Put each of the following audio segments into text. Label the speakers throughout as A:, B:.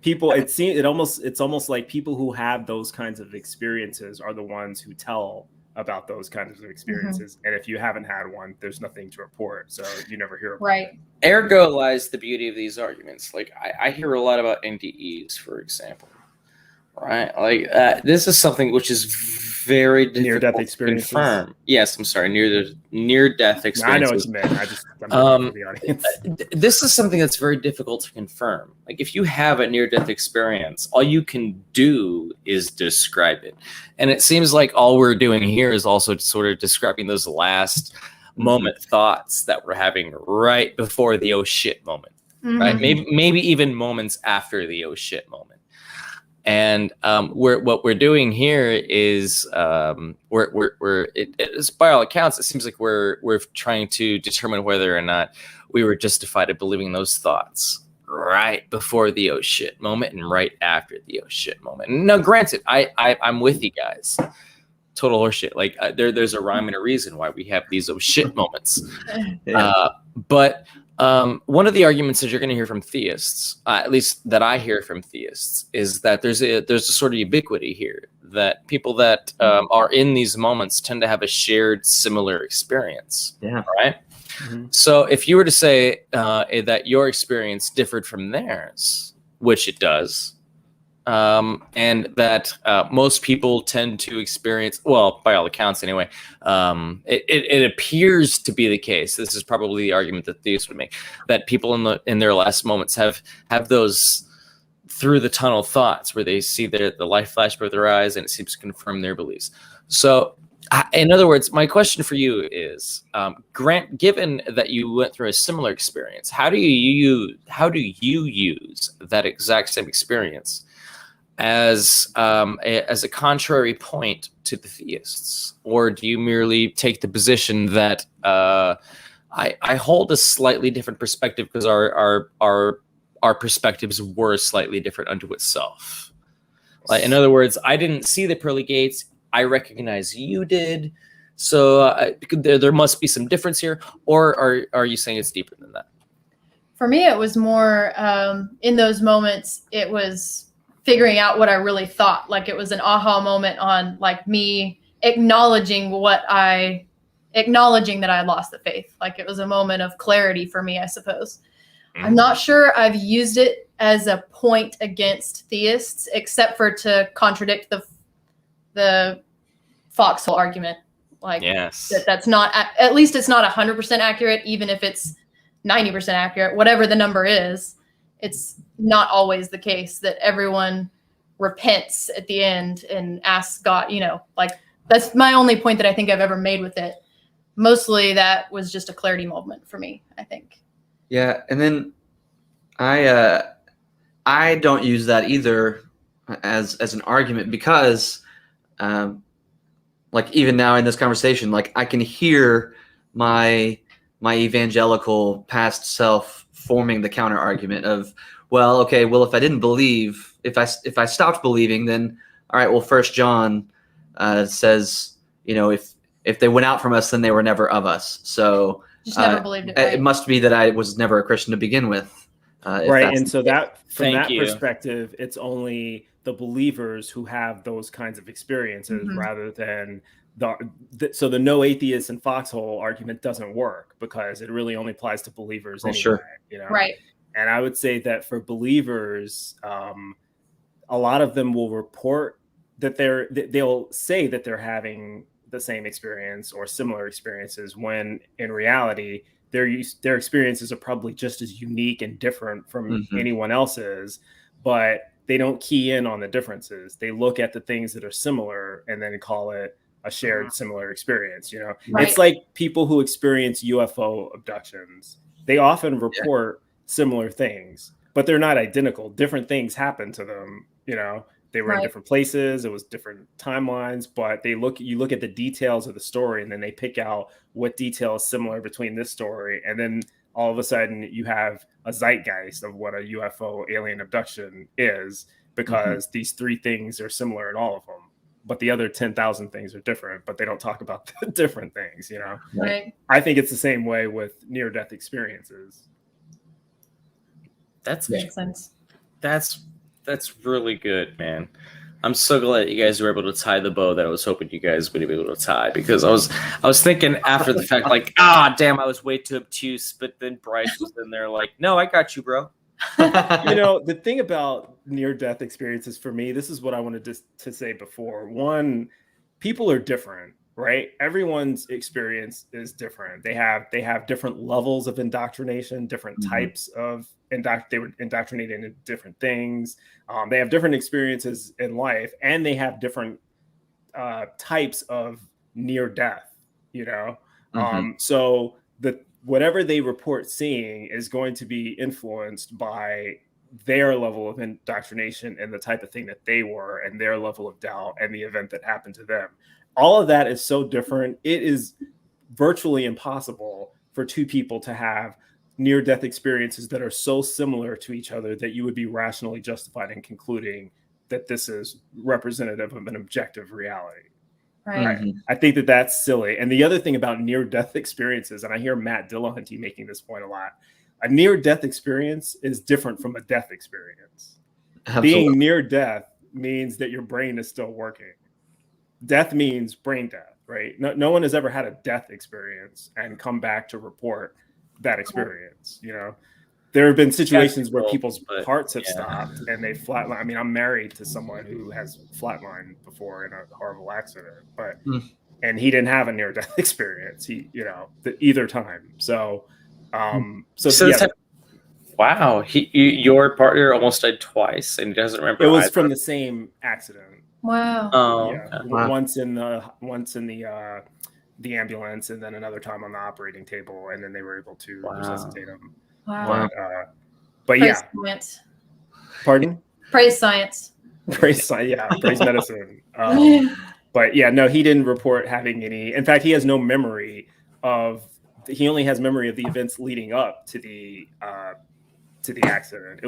A: people, it's almost like people who have those kinds of experiences are the ones who tell about those kinds of experiences. And if you haven't had one, there's nothing to report, so you never hear about it.
B: Ergo lies the beauty of these arguments. Like I hear a lot about NDEs, for example, right? Like this is something which is very difficult
A: near-death experiences.
B: To confirm. Yes, I'm sorry, near-death experiences.
A: I know what you meant. I'm for the audience.
B: This is something that's very difficult to confirm. Like if you have a near-death experience, all you can do is describe it. And it seems like all we're doing here is also sort of describing those last moment thoughts that we're having right before the oh shit moment, right? Maybe even moments after the oh shit moment. And what we're doing here is it's by all accounts, it seems like we're trying to determine whether or not we were justified in believing those thoughts right before the oh shit moment and right after the oh shit moment. Now, granted, I'm with you guys. Total horseshit. Like there's a rhyme and a reason why we have these oh shit moments. But one of the arguments that you're going to hear from theists, at least that I hear from theists, is that there's a sort of ubiquity here, that people that are in these moments tend to have a shared similar experience. Yeah. Right. So if you were to say that your experience differed from theirs, which it does, and that most people tend to experience, well, by all accounts anyway, it appears to be the case. This is probably the argument that theists would make, that people in their last moments have those through the tunnel thoughts where they see the light flash before their eyes and it seems to confirm their beliefs. So in other words, my question for you is, given that you went through a similar experience, how do you use that exact same experience as a contrary point to the theists? Or do you merely take the position that I hold a slightly different perspective because our perspectives were slightly different unto itself? Like, in other words, I didn't see the pearly gates. I recognize you did. So there must be some difference here. Or are you saying it's deeper than that?
C: For me, it was more in those moments, it was figuring out what I really thought. Like it was an aha moment on like me acknowledging that I lost the faith. Like it was a moment of clarity for me, I suppose. I'm not sure I've used it as a point against theists, except for to contradict the foxhole argument. Like that's not, at least it's not 100% accurate, even if it's 90% accurate, whatever the number is. It's not always the case that everyone repents at the end and asks God, like that's my only point that I think I've ever made with it. Mostly that was just a clarity moment for me, I think.
D: Yeah. And then I don't use that either as an argument because like even now in this conversation, like I can hear my evangelical past self forming the counter argument of, well, okay, well, if I didn't believe, if I stopped believing, then all right, well, 1 John says, if they went out from us, then they were never of us. So
C: just never believed it. Right?
D: It must be that I was never a Christian to begin with.
A: Right, and so that from that perspective, it's only the believers who have those kinds of experiences rather than so the no atheist and foxhole argument doesn't work because it really only applies to believers anyway. Sure.
C: Right.
A: And I would say that for believers, a lot of them will report that they'll say that they're having the same experience or similar experiences when in reality their experiences are probably just as unique and different from anyone else's, but they don't key in on the differences. They look at the things that are similar and then call it a shared similar experience. Right. It's like people who experience UFO abductions. They often report similar things, but they're not identical. Different things happen to them. They were in different places. It was different timelines, but you look at the details of the story and then they pick out what detail is similar between this story. And then all of a sudden you have a zeitgeist of what a UFO alien abduction is because these 3 things are similar in all of them. But the other 10,000 things are different, but they don't talk about the different things,
C: Right.
A: I think it's the same way with near-death experiences.
B: That makes sense. That's really good, man. I'm so glad you guys were able to tie the bow that I was hoping you guys would be able to tie, because I was thinking after the fact, like, damn, I was way too obtuse, but then Bryce was in there like, no, I got you, bro.
A: The thing about near-death experiences for me, this is what I wanted to say before. One, people are different, right? Everyone's experience is different. They have different levels of indoctrination, different types of they were indoctrinated into different things. They have different experiences in life, and they have different types of near death. So whatever they report seeing is going to be influenced by their level of indoctrination and the type of thing that they were, and their level of doubt and the event that happened to them. All of that is so different. It is virtually impossible for two people to have near-death experiences that are so similar to each other that you would be rationally justified in concluding that this is representative of an objective reality.
C: Right.
A: I think that that's silly. And the other thing about near-death experiences, and I hear Matt Dillahunty making this point a lot, a near-death experience is different from a death experience.
D: Absolutely.
A: Being near death means that your brain is still working. Death means brain death, right? No one has ever had a death experience and come back to report that experience. There have been situations where people's hearts have stopped and they flatline. I mean, I'm married to someone who has flatlined before in a horrible accident, and he didn't have a near-death experience. Either time.
B: Wow, your partner almost died twice, and he doesn't remember.
A: It was
B: either.
A: from the same accident.
C: Wow.
B: Oh,
A: yeah.
B: okay.
A: Once in the ambulance, and then another time on the operating table, and then they were able to resuscitate him.
C: Wow.
A: But
C: Praise science.
A: Pardon?
C: Praise science.
A: Praise science. Yeah, praise medicine. But yeah, no, he didn't report having any. In fact, he has no memory of. He only has memory of the events leading up to the accident.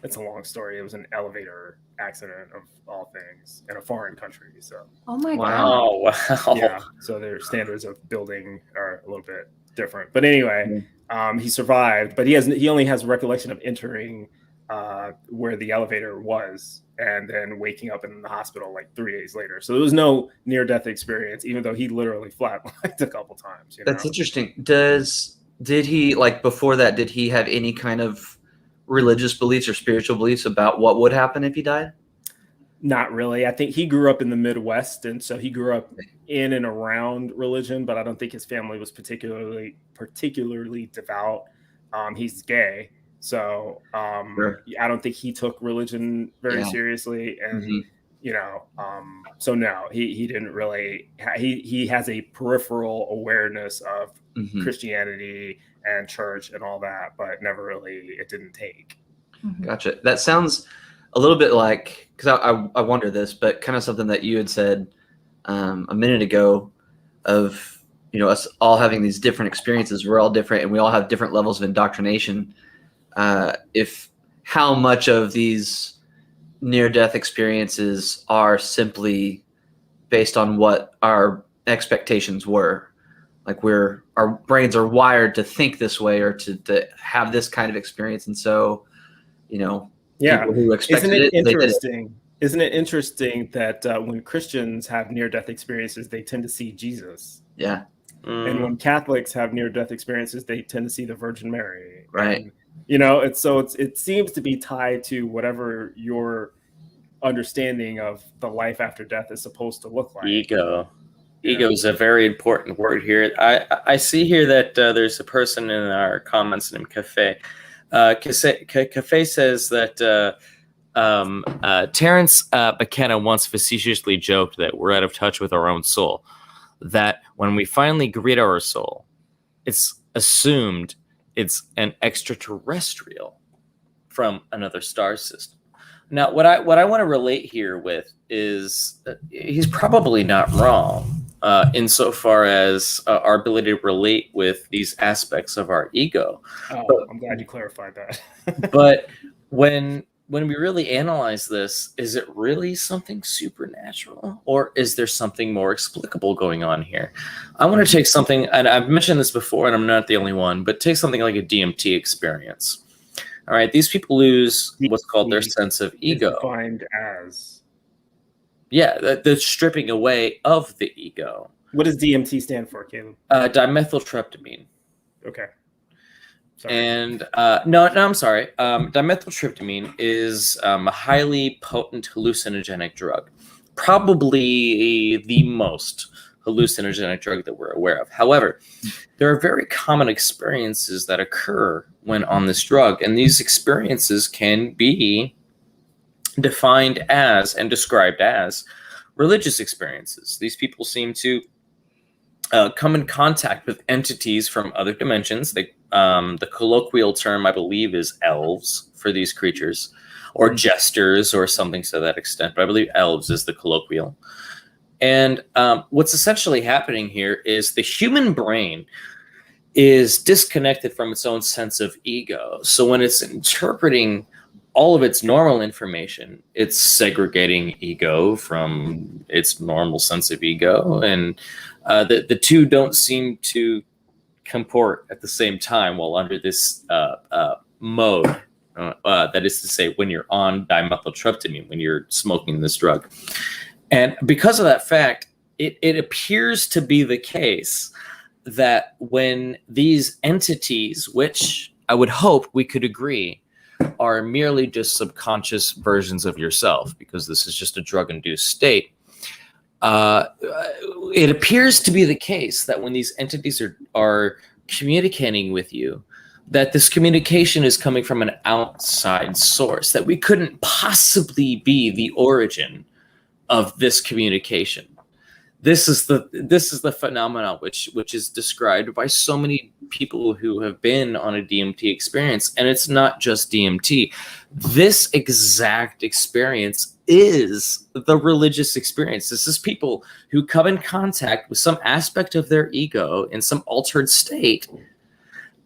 A: It's a long story. It was an elevator accident of all things in a foreign country. So.
C: Oh my God.
B: Wow.
A: Yeah. So their standards of building are a little bit different. But anyway, he survived. But he only has recollection of entering where the elevator was, and then waking up in the hospital like 3 days later. So there was no near-death experience, even though he literally flatlined a couple times.
D: That's interesting. Did he, like, before that, did he have any kind of religious beliefs or spiritual beliefs about what would happen if he died?
A: Not really. I think he grew up in the Midwest, and so he grew up in and around religion, but I don't think his family was particularly devout. He's gay. So
D: Sure.
A: I don't think he took religion very seriously, and so no, he didn't really. He has a peripheral awareness of Christianity and church and all that, but never really. It didn't take.
D: Gotcha. That sounds a little bit like, because I wonder this, but kind of something that you had said a minute ago of us all having these different experiences. We're all different, and we all have different levels of indoctrination. If how much of these near-death experiences are simply based on what our expectations were, like our brains are wired to think this way or to have this kind of experience, and so people who expected
A: Isn't it
D: interesting?
A: Isn't it interesting that when Christians have near-death experiences, they tend to see Jesus?
D: Yeah.
A: And when Catholics have near-death experiences, they tend to see the Virgin Mary.
D: Right.
A: And, it seems to be tied to whatever your understanding of the life after death is supposed to look like.
B: Ego is a very important word here. I see here that there's a person in our comments named Cafe. Cafe says that Terrence McKenna once facetiously joked that we're out of touch with our own soul. That when we finally greet our soul, it's assumed it's an extraterrestrial from another star system. Now, what I want to relate here with is that he's probably not wrong insofar as our ability to relate with these aspects of our ego.
A: I'm glad you clarified that.
B: But when we really analyze this, is it really something supernatural, or is there something more explicable going on here? I want to take something, and I've mentioned this before, and I'm not the only one, but take something like a DMT experience. All right, these people lose what's called their sense of
A: It's
B: ego.
A: defined as.
B: Yeah, the stripping away of the ego.
A: What does DMT stand for, Caleb?
B: Dimethyltryptamine.
A: Okay. Sorry.
B: And no, I'm sorry. Dimethyltryptamine is a highly potent hallucinogenic drug, probably the most hallucinogenic drug that we're aware of. However, there are very common experiences that occur when on this drug, and these experiences can be defined as and described as religious experiences. These people seem to come in contact with entities from other dimensions. The colloquial term, I believe, is elves for these creatures, or jesters, or something to that extent. But I believe elves is the colloquial. And what's essentially happening here is the human brain is disconnected from its own sense of ego. So when it's interpreting all of its normal information, it's segregating ego from its normal sense of ego, and the two don't seem to comport at the same time while under this mode. That is to say, when you're on dimethyltryptamine, when you're smoking this drug. And because of that fact, it appears to be the case that when these entities, which I would hope we could agree are merely just subconscious versions of yourself, because this is just a drug-induced state, it appears to be the case that when these entities are communicating with you, that this communication is coming from an outside source, that we couldn't possibly be the origin of this communication. This is the phenomenon which is described by so many people who have been on a DMT experience, and it's not just DMT. This exact experience is the religious experience. This is people who come in contact with some aspect of their ego in some altered state,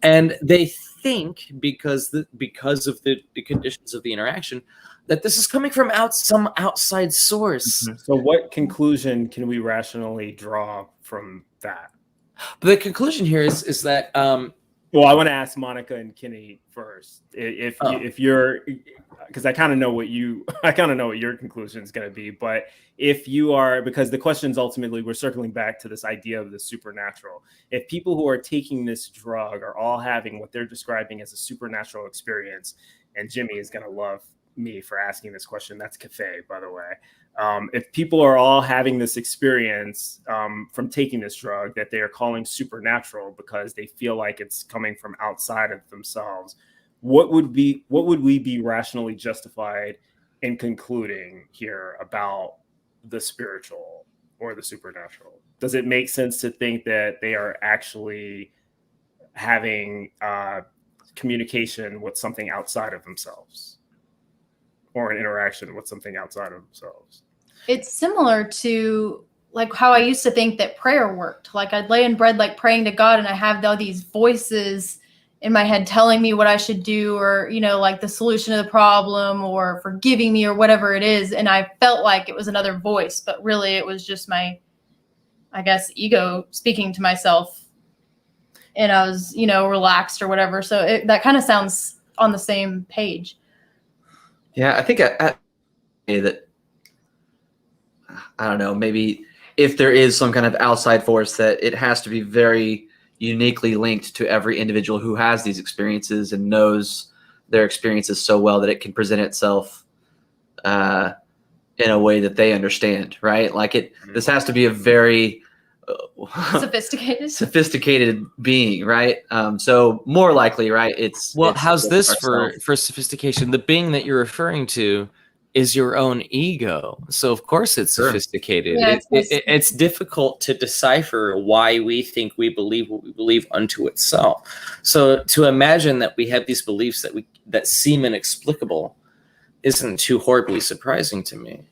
B: and they think because of the conditions of the interaction that this is coming from some outside source.
A: Mm-hmm. So what conclusion can we rationally draw from that?
B: But the conclusion here is that
A: well, I want to ask Monica and Kenny first. If you're, because I kind of know what your conclusion is going to be, but if you are, because the questions ultimately, we're circling back to this idea of the supernatural. If people who are taking this drug are all having what they're describing as a supernatural experience, and Jimmy is going to love me for asking this question. That's Cafe, by the way. If people are all having this experience from taking this drug that they are calling supernatural because they feel like it's coming from outside of themselves, what would we be rationally justified in concluding here about the spiritual or the supernatural? Does it make sense to think that they are actually having communication with something outside of themselves, or an interaction with something outside of themselves?
C: It's similar to like how I used to think that prayer worked. Like I'd lay in bed, like praying to God, and I have all these voices in my head telling me what I should do, or, you know, like the solution to the problem, or forgiving me, or whatever it is. And I felt like it was another voice, but really it was just my, I guess, ego speaking to myself. And I was, you know, relaxed or whatever. So that kind of sounds on the same page.
D: Yeah, I think that I don't know, maybe if there is some kind of outside force, that it has to be very uniquely linked to every individual who has these experiences and knows their experiences so well that it can present itself in a way that they understand, right? Like this has to be a very sophisticated being, right? So more likely, right? It's
B: how's this for sophistication? The being that you're referring to is your own ego, so of course it's sophisticated.
C: Yeah,
B: it's difficult to decipher why we think we believe what we believe unto itself. So to imagine that we have these beliefs that seem inexplicable isn't too horribly surprising to me.